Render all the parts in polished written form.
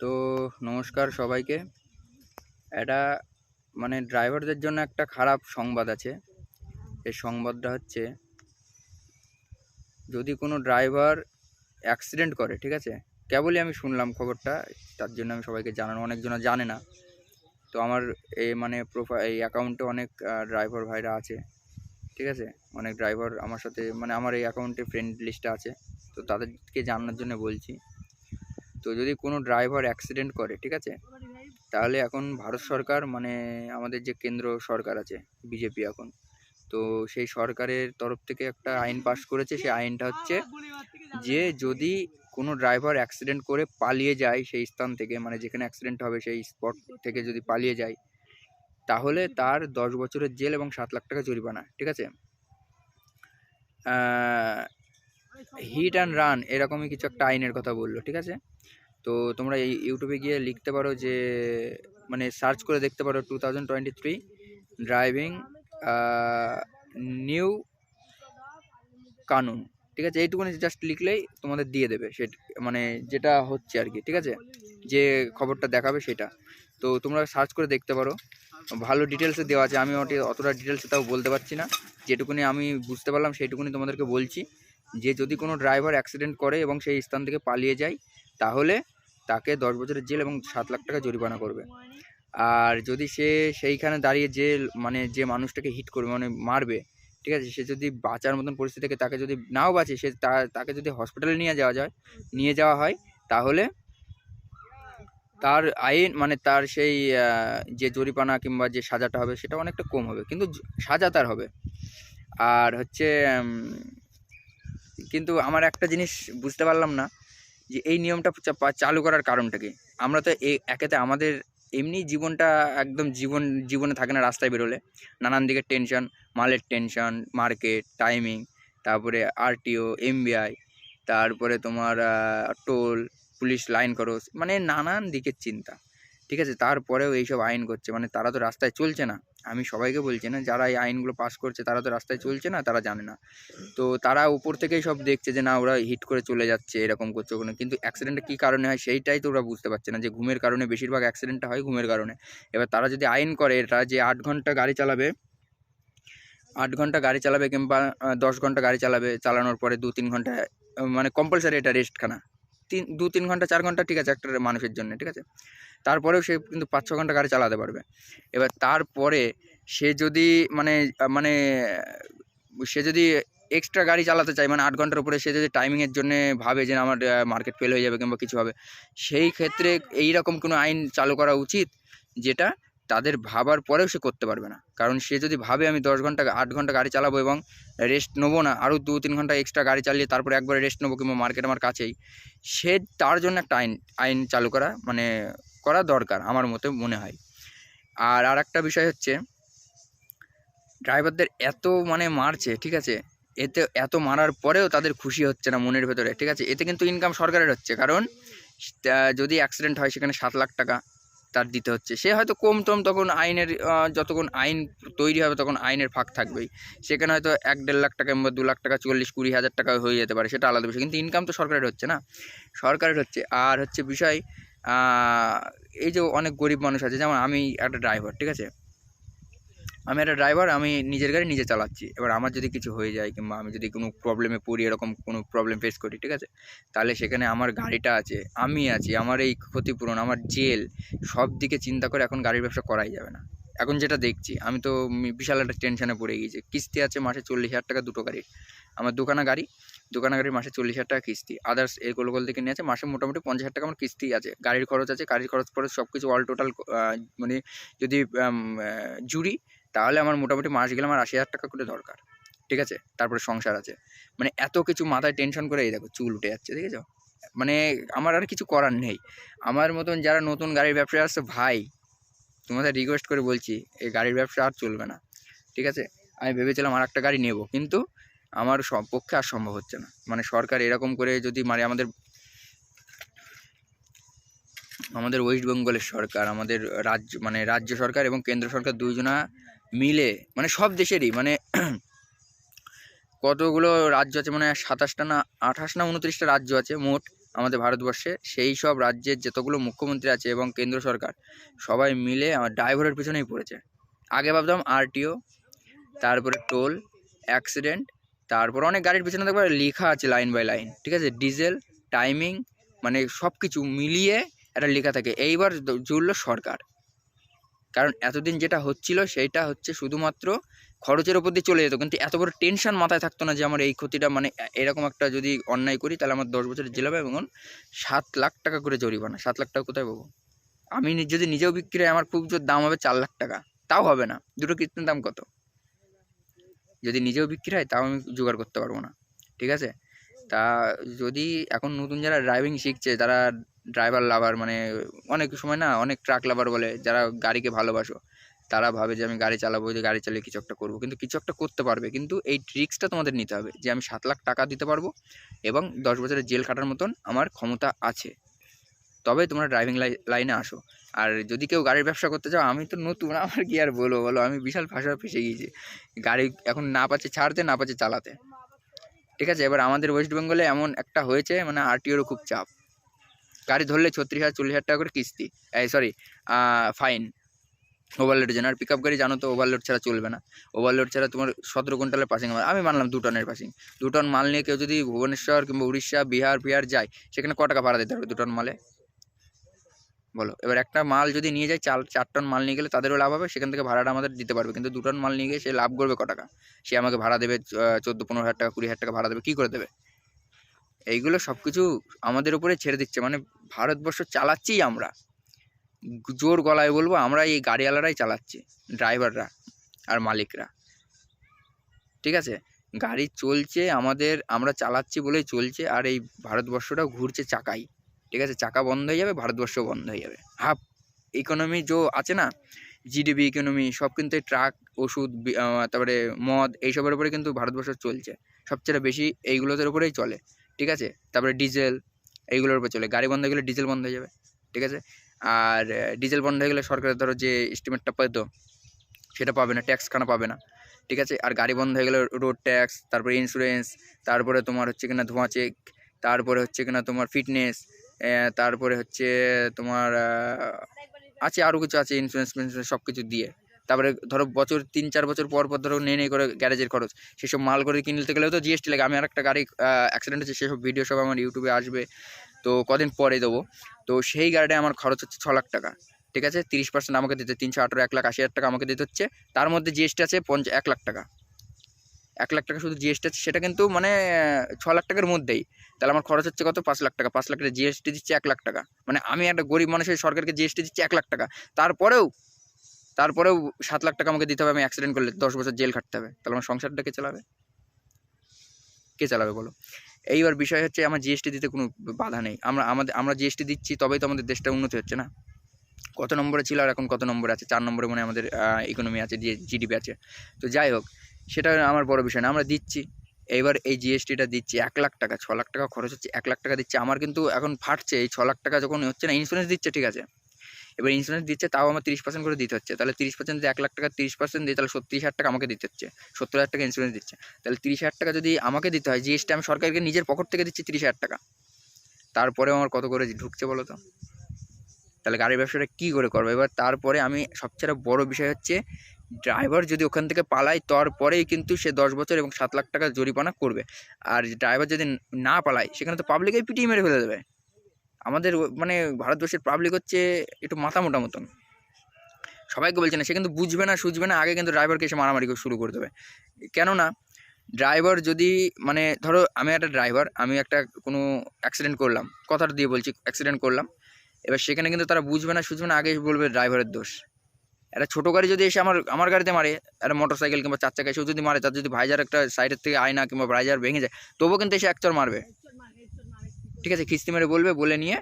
তো নমস্কার সবাইকে। এটা ড্রাইভারদের জন্য একটা খারাপ সংবাদ আছে। এই সংবাদটা হচ্ছে, যদি কোনো ড্রাইভার অ্যাক্সিডেন্ট করে, ঠিক আছে, কেবলই আমি শুনলাম খবরটা, তার জন্য আমি সবাইকে জানানো, অনেকজনা জানে না। তো আমার এই অ্যাকাউন্টে অনেক ড্রাইভার ভাইরা আছে, ঠিক আছে, অনেক ড্রাইভার আমার সাথে আমার এই অ্যাকাউন্টে ফ্রেন্ড লিস্টে আছে। তো তাদেরকে জানানোর জন্য বলছি। তো যদি কোনো ড্রাইভার অ্যাক্সিডেন্ট করে, ঠিক আছে, তাহলে এখন ভারত সরকার আমাদের যে কেন্দ্র সরকার আছে, বিজেপি এখন, তো সেই সরকারের তরফ থেকে একটা আইন পাস করেছে। সেই আইনটা হচ্ছে যে যদি কোনো ড্রাইভার অ্যাক্সিডেন্ট করে পালিয়ে যায় সেই স্থান থেকে, যেখানে অ্যাক্সিডেন্ট হবে সেই স্পট থেকে যদি পালিয়ে যায়, তাহলে তার 10 বছরের জেল এবং 7 লাখ টাকা জরিমানা, ঠিক আছে। হিট অ্যান্ড রান এরকমই কিছু একটা আইনের কথা বললো, ঠিক আছে। তো তোমরা এই ইউটিউবে গিয়ে লিখতে পারো যে সার্চ করে দেখতে পারো 2023 ড্রাইভিং নিউ কানুন, ঠিক আছে। এইটুকুনি জাস্ট লিখলেই তোমাদের দিয়ে দেবে সে যেটা হচ্ছে আর কি, ঠিক আছে, যে খবরটা দেখাবে সেটা। তো তোমরা সার্চ করে দেখতে পারো, ভালো ডিটেলসে দেওয়া আছে। আমি অতটা ডিটেলসে তাও বলতে পারছি না, যেটুকুনি আমি বুঝতে পারলাম সেইটুকুনি তোমাদেরকে বলছি। যে যদি কোনো ড্রাইভার অ্যাক্সিডেন্ট করে এবং সেই স্থান থেকে পালিয়ে যায়, তাহলে তাকে 10 বছরের জেল এবং 7 লাখ টাকা জরিমানা করবে। আর যদি সে সেইখানে দাঁড়িয়ে যে মানুষটাকে হিট করবে, মারবে, ঠিক আছে, সে যদি বাঁচার মতন পরিস্থিতি থেকে তাকে যদি নাও বাঁচে, সে তাকে যদি হসপিটালে নিয়ে যাওয়া হয়, তাহলে তার আইন তার সেই যে জরিমানা কিংবা যে সাজাটা হবে সেটা অনেকটা কম হবে, কিন্তু সাজা তার হবে। আর হচ্ছে কিন্তু আমার একটা জিনিস বুঝতে পারলাম না, যে এই নিয়মটা চালু করার কারণটা কি। আমরা তো একেতে আমাদের এমনি জীবনটা একদম জীবনে থাকে না, রাস্তায় বেরোলে নানান দিকের টেনশন, মালের টেনশন, মার্কেট টাইমিং, তারপরে আরটিও, এমবিআই, তারপরে তোমার টোল, পুলিশ লাইন খরচ, নানান দিকের চিন্তা, ঠিক আছে। তারপরেও এইসব আইন করছে, তারা তো রাস্তায় চলছে না। আমি সবাইকে বলছি না, যারা এই আইনগুলো পাস করছে তারা তো রাস্তায় চলছে না, তারা জানে না। তো তারা উপর থেকেই সব দেখছে যে না, ওরা হিট করে চলে যাচ্ছে, এরকম করছে ওখানে, কিন্তু অ্যাক্সিডেন্টটা কী কারণে হয় সেইটাই তো ওরা বুঝতে পারছে না, যে ঘুমের কারণে বেশিরভাগ অ্যাক্সিডেন্টটা হয়, ঘুমের কারণে। এবার তারা যদি আইন করে এটা, যে 8 ঘন্টা গাড়ি চালাবে, 8 ঘন্টা গাড়ি চালাবে কিংবা 10 ঘন্টা গাড়ি চালাবে, চালানোর পরে 2-3 ঘন্টা কম্পালসারি এটা রেস্টখানা, 2-3 ঘন্টা 4 ঘন্টা, ঠিক আছে, একটা মানুষের জন্য, ঠিক আছে। তারপরেও সে কিন্তু 5-6 ঘন্টা গাড়ি চালাতে পারবে। এবার তারপরে সে যদি মানে মানে সে যদি এক্সট্রা গাড়ি চালাতে চায়, 8 ঘন্টার উপরে, সে যদি টাইমিংয়ের জন্য ভাবে যে আমার মার্কেট ফেল হয়ে যাবে কিংবা কিছু হবে, সেই ক্ষেত্রে এইরকম কোনো আইন চালু করা উচিত, যেটা তাদের ভাবার পরেও সে করতে পারবে না। কারণ সে যদি ভাবে আমি 8 ঘন্টা গাড়ি চালাবো এবং রেস্ট নেবো না, আরও 2-3 ঘন্টা এক্সট্রা গাড়ি চালিয়ে তারপরে একবারে রেস্ট নেবো, কিংবা মার্কেট আমার কাছেই, সে তার জন্য একটা আইন চালু করা করা দরকার আমার মতে মনে হয়। আর একটা বিষয় হচ্ছে, ড্রাইভারদের এত মারছে, ঠিক আছে, এতে এত মারার পরেও তাদের খুশি হচ্ছে না মনের ভেতরে, ঠিক আছে। এতে কিন্তু ইনকাম সরকারের হচ্ছে, কারণ যদি অ্যাক্সিডেন্ট হয় সেখানে 7 লাখ টাকা তার দিতে হচ্ছে। সে হয়তো কম টম, তখন আইনের যতক্ষণ আইন তৈরি হবে তখন আইনের ফাঁক থাকবেই, সেখানে হয়তো 1-1.5 লাখ টাকা কিংবা 2 লাখ টাকা, 40-20 হাজার টাকা হয়ে যেতে পারে, সেটা আলাদা বিষয়, কিন্তু ইনকাম তো সরকারের হচ্ছে না, সরকারের হচ্ছে। আর হচ্ছে বিষয়, এই যে অনেক গরিব মানুষ আছে, যেমন আমি একটা ড্রাইভার, ঠিক আছে, আমি নিজের গাড়ি নিজে চালাচ্ছি। এবার আমার যদি কিছু হয়ে যায় কিংবা আমি যদি কোনো প্রবলেমে পড়ি, এরকম কোনো প্রবলেম ফেস করি, ঠিক আছে, তাহলে সেখানে আমার গাড়িটা আছে, আমি আছি, আমার এই ক্ষতিপূরণ, আমার জেল, সব দিকে চিন্তা করে এখন গাড়ির ব্যবসা করাই যাবে না। এখন যেটা দেখছি, আমি তো বিশাল একটা টেনশনে পড়ে গিয়েছি। কিস্তি আছে মাসে 40,000 টাকা দুটো গাড়ির, আমার দুখানা গাড়ির মাসে 40,000 টাকা কিস্তি, আদার্স এই গোলগোল থেকে নিয়ে আছে, মাসে মোটামুটি 50,000 টাকা আমার কিস্তি আছে, গাড়ির খরচ আছে, গাড়ির খরচ পরে সব কিছু অল টোটাল যদি জুড়ি, তাহলে আমার মোটামুটি মাস গেলে আমার 80,000 টাকা করে দরকার, ঠিক আছে। তারপরে সংসার আছে, এত কিছু মাথায় টেনশন করে এই দেখো চুল উঠে যাচ্ছে, দেখেছো। আমার আর কিছু করার নেই। আমার মতন যারা নতুন গাড়ির ব্যবসায় আসছে, ভাই তোমাদের রিকোয়েস্ট করে বলছি, এই গাড়ির ব্যবসা আর চলবে না, ঠিক আছে। আমি ভেবেছিলাম আর একটা গাড়ি নেব, কিন্তু আমার পক্ষে আর সম্ভব হচ্ছে না। সরকার এরকম করে যদি আমাদের ওয়েস্ট বেঙ্গলের সরকার, আমাদের রাজ্য সরকার এবং কেন্দ্র সরকার দুইজনা মিলে, সব দেশেরই কতগুলো রাজ্য আছে, 27টা না 28 না 29টা রাজ্য আছে মোট, আমাদের ভারতবর্ষে সেই সব রাজ্যের যতগুলো মুখ্যমন্ত্রী আছে এবং কেন্দ্র সরকার সবাই মিলে আমার ড্রাইভারের পিছনেই পড়েছে। আগে ভাবতাম আরটিও, তারপরে টোল, অ্যাক্সিডেন্ট, তারপর অনেক গাড়ির পিছনে দেখবে লেখা আছে লাইন বাই লাইন, ঠিক আছে, ডিজেল, টাইমিং, মানে সব কিছু মিলিয়ে একটা লেখা থাকে। এইবার জুড়লো সরকার, কারণ এতদিন যেটা হচ্ছিল সেইটা হচ্ছে শুধুমাত্র খরচের ওপর দিয়ে চলে যেত, কিন্তু এত বড় টেনশন মাথায় থাকতো না যে আমার এই ক্ষতিটা, মানে এরকম একটা যদি অন্যায় করি তাহলে আমার 10 বছরের জেল হবে এবং 7 লাখ টাকা করে জরিমানা। 7 লাখ টাকা কোথায় পাবো? আমি যদি নিজেও বিক্রি হয় আমার খুব জোর দাম হবে 4 লাখ টাকা, তাও হবে না। দুটো কীর্তন দাম কত? যদি নিজেও বিক্রি হয় তাও আমি জোগাড় করতে পারবো না, ঠিক আছে। তা যদি এখন নতুন যারা ড্রাইভিং শিখছে, তারা ড্রাইভার লাভার, মানে অনেক সময় না অনেক ট্রাক লাভার বলে, যারা গাড়িকে ভালোবাসো, তারা ভাবে যে আমি গাড়ি চালাবো, যে গাড়ি চালিয়ে কিছু একটা করবো, কিন্তু কিছু একটা করতে পারবে, কিন্তু এই ট্রিক্সটা তোমাদের নিতে হবে যে আমি 7 লাখ টাকা দিতে পারবো এবং 10 বছরের জেল খাটার মতন আমার ক্ষমতা আছে, তবে তোমরা ড্রাইভিং লাইনে আসো। আর যদি কেউ গাড়ির ব্যবসা করতে চাও, আমি তো নতুন, আমার কি আর বলো, আমি বিশাল ফেসে গিয়েছি। গাড়ি এখন না পাচ্ছে ছাড়তে, না পাচ্ছে চালাতে, ঠিক আছে। এবার আমাদের ওয়েস্ট বেঙ্গলে এমন একটা হয়েছে, মানে আরটিওরও খুব চাপ। গাড়ি ধরলে 36,000 40,000 টাকা করে কিস্তি, ফাইন, ওভারলোডের জন্য। আর পিক আপ গাড়ি জানো তো ওভারলোড ছাড়া চলবে না। ওভারলোড ছাড়া তোমার 17 কুইন্টালের পাসিং, আমি মানলাম 2 টনের পাসিং, 2 টন মাল নিয়ে কেউ যদি ভুবনেশ্বর কিংবা উড়িষ্যা, বিহার যায়, সেখানে ক টাকা ভাড়া দিতে হবে 2 টন মালে? বলো। এবার একটা মাল যদি নিয়ে যায় 4 টন মাল নিয়ে গেলে তাদেরও লাভ হবে, সেখান থেকে ভাড়াটা আমাদের দিতে পারবে, কিন্তু 2 টন মাল নিয়ে গিয়ে সে লাভ করবে ক টাকা? সে আমাকে ভাড়া দেবে 14-15,000 টাকা, 20,000 টাকা ভাড়া দেবে, কী করে দেবে? এইগুলো সব কিছু আমাদের উপরে ছেড়ে দিচ্ছে, মানে ভারতবর্ষ চালাচ্ছি আমরা, জোর গলায় বলবো আমরা এই গাড়িওয়ালারাই চালাচ্ছি, ড্রাইভাররা আর মালিকরা, ঠিক আছে। গাড়ি চলছে আমাদের, আমরা চালাচ্ছি বলেই চলছে, আর এই ভারতবর্ষটাও ঘুরছে চাকাই, ঠিক আছে। চাকা বন্ধ হয়ে যাবে, ভারতবর্ষও বন্ধ হয়ে যাবে। হাফ ইকোনমি যে আছে না, জিডিপি ইকোনমি, সব কিন্তু এই ট্রাক, ওষুধ, তারপরে মদ, এইসবের উপরে কিন্তু ভারতবর্ষ চলছে সবচেয়ে বেশি, এইগুলোদের উপরেই চলে, ঠিক আছে। তারপরে ডিজেল, এইগুলোর উপরে চলে। গাড়ি বন্ধ হয়ে গেলে ডিজেল বন্ধ হয়ে যাবে, ঠিক আছে। আর ডিজেল বন্ধ হয়ে গেলে সরকারের ধরো যে এস্টিমেটটা পেত সেটা পাবে না, ট্যাক্স খানা পাবে না, ঠিক আছে। আর গাড়ি বন্ধ হয়ে গেলে রোড ট্যাক্স, তারপরে ইন্স্যুরেন্স, তারপরে তোমার হচ্ছে কিনা ধোঁয়া চেক, তারপরে হচ্ছে কিনা তোমার ফিটনেস, তারপরে হচ্ছে তোমার আছে আরও কিছু আছে, ইন্স্যুরেন্স সব কিছু দিয়ে। তারপরে ধরো বছর 3-4 বছর পর ধরো নেই করে গ্যারেজের খরচ, সেসব মাল করে কিনতে গেলেও তো জিএসটি লাগে। আমি আর একটা গাড়ি অ্যাক্সিডেন্ট হচ্ছে, সেসব ভিডিও সব আমার ইউটিউবে আসবে, তো কদিন পরে দেবো। তো সেই গাড়িটায় আমার খরচ হচ্ছে 6 লাখ টাকা, ঠিক আছে। 30% আমাকে দিতে 318, 1,80,000 টাকা আমাকে দিতে হচ্ছে, তার মধ্যে জিএসটি আছে 1 লাখ টাকা। 1 লাখ টাকা শুধু জিএসটি আছে, সেটা কিন্তু মানে 6 লাখ টাকার মধ্যেই। তাহলে আমার খরচ হচ্ছে কত? 5 লাখ টাকা। 5 লাখ টাকা জিএসটি দিচ্ছে 1 লাখ টাকা, মানে আমি একটা গরিব মানুষের সরকারকে জিএসটি দিচ্ছি 1 লাখ টাকা। তারপরেও 7 লাখ টাকা আমাকে দিতে হবে, আমি অ্যাক্সিডেন্ট করলে 10 বছর জেল খাটতে হবে। তাহলে আমার সংসারটা কে চালাবে? কে চালাবে বলো? এইবার বিষয় হচ্ছে আমার জিএসটি দিতে কোনো বাধা নেই, আমরা জিএসটি দিচ্ছি, তবেই তো আমাদের দেশটা উন্নতি হচ্ছে না। কত নম্বরে ছিল আর এখন কত নম্বরে আছে? 4 নম্বরে মনে আমাদের ইকোনমি আছে, জিডিপি আছে। তো যাই হোক, সেটা আমার বড় বিষয় না, আমরা দিচ্ছি। এইবার এই জিএসটিটা দিচ্ছি 1 লাখ টাকা, 6 লাখ টাকা খরচ হচ্ছে, 1 লাখ টাকা দিচ্ছে। আমার কিন্তু এখন ফাটছে এই 6 লাখ টাকা যখন হচ্ছে না। ইন্স্যুরেন্স দিচ্ছে, ঠিক আছে, এবার ইন্স্যুরেন্স দিচ্ছে, তাও আমার 30% করে দিতে হচ্ছে। তাহলে 30% যদি 1 লাখ টাকা 30% দিই, তাহলে 37,000 টাকা আমাকে দিতে হচ্ছে। 70,000 টাকা ইন্স্যুরেন্স দিচ্ছে, তাহলে 30,000 টাকা যদি আমাকে দিতে হয় জিএসটি, আমি সরকারকে নিজের পকেট থেকে দিচ্ছি 30,000 টাকা। তারপরেও আমার কত করে ঢুকছে বলো তো? তাহলে গাড়ির ব্যবসাটা কী করে করবো? এবার তারপরে আমি সবচেয়ে বড় বিষয় হচ্ছে, ড্রাইভার যদি ওখান থেকে পালায়, তারপরেই কিন্তু সে 10 বছর এবং 7 লাখ টাকা জরিমানা করবে। আর ড্রাইভার যদি না পালায়, সেখানে তো পাবলিকেই পিটিয়ে মেরে ফেলে দেবে। আমাদের মানে ভারতবর্ষের পাবলিক হচ্ছে একটু মাথা মোটা মতন, সবাইকে বলছে না, সে কিন্তু বুঝবে না সুঝবে না, আগে কিন্তু ড্রাইভারকে এসে মারামারি শুরু করে দেবে। কেননা ড্রাইভার যদি, মানে ধরো আমি একটা ড্রাইভার, আমি একটা কোনো অ্যাক্সিডেন্ট করলাম, কথাটা দিয়ে বলছি, অ্যাক্সিডেন্ট করলাম, এবার সেখানে কিন্তু তারা বুঝবে না সুঝবে না, আগে বলবে ড্রাইভারের দোষ। একটা ছোটো গাড়ি যদি এসে আমার গাড়িতে মারে, একটা মোটর সাইকেল কিংবা 4 চাকা এসেও যদি মারে, তার যদি ভাইজার একটা সাইডের থেকে আয়না কিংবা ভাইজার ভেঙে যায়, তবুও কিন্তু এসে 1 চড় মারবে, ঠিক আছে। খিস্তি মেরে বলবে, বলে নিয়ে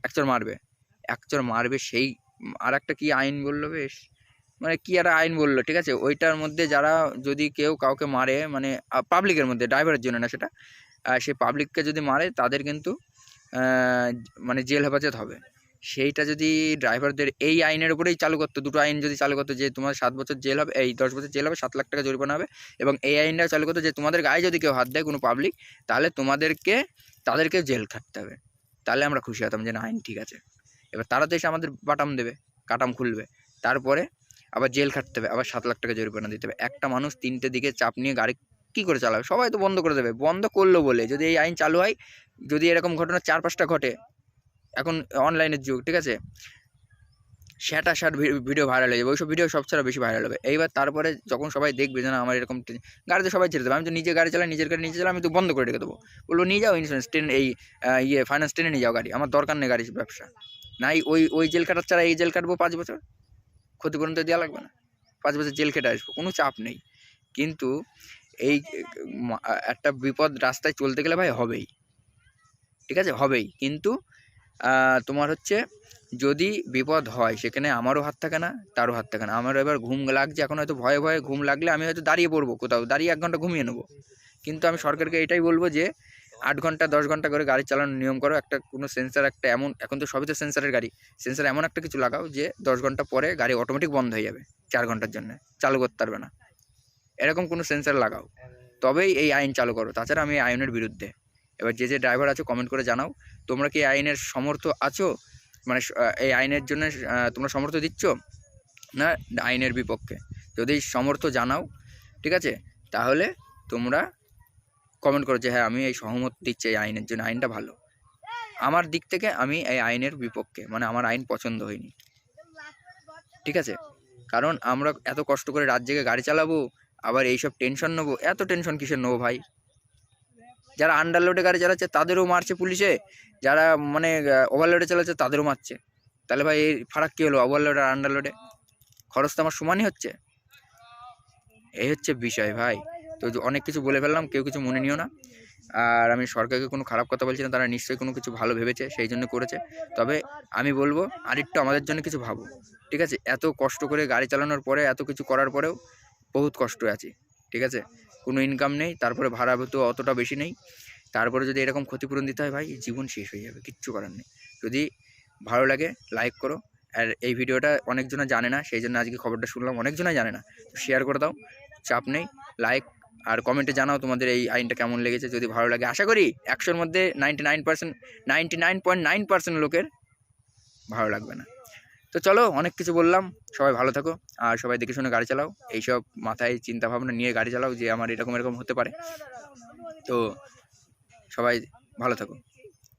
1 চড় মারবে, 1 চড় মারবে। সেই আর একটা কী আইন বললো বেশ, মানে কী একটা আইন বললো, ঠিক আছে, ওইটার মধ্যে যারা যদি কেউ কাউকে মারে, মানে পাবলিকের মধ্যে, ড্রাইভারের জন্য না সেটা, সে পাবলিককে যদি মারে তাদের কিন্তু মানে জেল হেফাজত হবে। সেইটা যদি ড্রাইভারদের এই আইনের উপরেই চালু করতো, দুটো আইন যদি চালু করতো, যে তোমার 7 বছর জেল হবে, এই 10 বছর জেল হবে, 7 লাখ টাকা জরিমানা হবে, এবং এই আইনটা চালু করতো যে তোমাদের গায়ে যদি কেউ হাত দেয় কোনো পাবলিক, তাহলে তাদেরকে জেল খাটতে হবে। তাহলে আমরা খুশি হতাম যে না আইন ঠিক আছে। এবার তারা তো এসে আমাদের বাটাম দেবে, কাটাম খুলবে, তারপরে আবার জেল খাটতে হবে, আবার 7 লাখ টাকা জরিমানা দিতে হবে। একটা মানুষ 3টে দিকে চাপ নিয়ে গাড়ি কী করে চালাবে? সবাই তো বন্ধ করে দেবে। বন্ধ করলো বলে যদি এই আইন চালু হয়, যদি এরকম ঘটনা 4-5টা ঘটে, এখন অনলাইনের যুগ, ঠিক আছে, স্যাট ভিডিও ভাইরাল হয়ে যাবে, ওইসব ভিডিও সব ছাড়া বেশি ভাইরাল হবে। এইবার তারপরে যখন সবাই দেখবে যে না আমার এরকম গাড়িতে সবাই ছেড়ে দেবে, আমি তো নিজে গাড়ি চালাই, নিজের গাড়ি নিজে চালাই, আমি তো বন্ধ করে রেখে দেবো, বলবো নিয়ে যাও ইন্স্যুরেন্স ফাইন্যান্স টেনে নিয়ে যাও গাড়ি, আমার দরকার নেই গাড়ির ব্যবসা। নাই ওই জেল কাটার ছাড়া এই জেল কাটবো 5 বছর, ক্ষতিপূরণ তো দেওয়া লাগবে না, 5 বছর জেল কেটে আসবো, কোনো চাপ নেই। কিন্তু এই একটা বিপদ রাস্তায় চলতে গেলে ভাই হবেই, ঠিক আছে, হবেই। কিন্তু তোমার হচ্ছে যদি বিপদ হয় সেখানে আমারও হাত থাকে না, তারও হাত থাকে না। আমার এবার ঘুম লাগছে, এখন হয়তো ভয়ে ভয়ে ঘুম লাগলে আমি হয়তো দাঁড়িয়ে পড়বো কোথাও, দাঁড়িয়ে 1 ঘন্টা ঘুমিয়ে নেবো। কিন্তু আমি সরকারকে এটাই বলবো যে 8 ঘন্টা 10 ঘন্টা করে গাড়ি চালানোর নিয়ম করো, একটা কোনো সেন্সার, একটা এমন, এখন তো সবই তো সেন্সারের গাড়ি, সেন্সার এমন একটা কিছু লাগাও যে 10 ঘন্টা পরে গাড়ি অটোমেটিক বন্ধ হয়ে যাবে, 4 ঘন্টার জন্য চালু করতে পারবে না, এরকম কোনো সেন্সার লাগাও, তবেই এই আইন চালু করো। তাছাড়া আমি এই আইনের বিরুদ্ধে। এবার যে ড্রাইভার আছো কমেন্ট করে জানাও, তোমরা কি আইনের সমর্থ আছো, মানে এই আইনের জন্য তোমরা সমর্থ দিচ্ছ না আইনের বিপক্ষে? যদি সমর্থ জানাও, ঠিক আছে, তাহলে তোমরা কমেন্ট করো যে হ্যাঁ আমি এই সহমত দিচ্ছি এই আইনের জন্য, আইনটা ভালো। আমার দিক থেকে আমি এই আইনের বিপক্ষে, মানে আমার আইন পছন্দ হয়নি, ঠিক আছে। কারণ আমরা এত কষ্ট করে রাত জেগে গাড়ি চালাবো, আবার এইসব টেনশন নেবো, এত টেনশন কিসের নেবো ভাই? যারা আন্ডারলোডে গাড়ি চালাচ্ছে তাদেরও মারছে পুলিশে, যারা মানে ওভারলোডে চালাচ্ছে তাদেরও মারছে। তাহলে ভাই এই ফারাক কী হলো? ওভারলোড আর আন্ডারলোডে খরচ তো আমার সমানই হচ্ছে। এই হচ্ছে বিষয় ভাই। তো অনেক কিছু বলে ফেললাম, কেউ কিছু মনে নিও না। আর আমি সরকারকে কোনো খারাপ কথা বলছি না, তারা নিশ্চয়ই কোনো কিছু ভালো ভেবেছে, সেই জন্য করেছে। তবে আমি বলবো আরেকটু আমাদের জন্য কিছু ভাবো, ঠিক আছে? এত কষ্ট করে গাড়ি চালানোর পরে, এত কিছু করার পরেও বহুত কষ্ট আছি, ঠিক আছে? কোনো ইনকাম নেই, তারপরে ভাড়া তো অতটা বেশি নেই, তারপরে যদি এরকম ক্ষতিপূরণ দিতে হয় ভাই, জীবন শেষ হয়ে যাবে, কিচ্ছু করার নেই। যদি ভালো লাগে লাইক করো, আর এই ভিডিওটা অনেকজনা জানে না, সেই জন্য আজকে খবরটা শুনলাম, অনেকজনাই জানে না, শেয়ার করে দাও, চাপ নেই। লাইক আর কমেন্টে জানাও তোমাদের এই আইনটা কেমন লেগেছে। যদি ভালো লাগে, আশা করি 100-র মধ্যে 99.9% লোকের ভালো লাগবে না। তো চলো, অনেক কিছু বললাম, সবাই ভালো থাকো, আর সবাই দেখে শুনে গাড়ি চালাও, এইসব মাথায় চিন্তাভাবনা নিয়ে গাড়ি চালাও যে আমার এরকম এরকম হতে পারে। তো সবাই ভালো থাকো।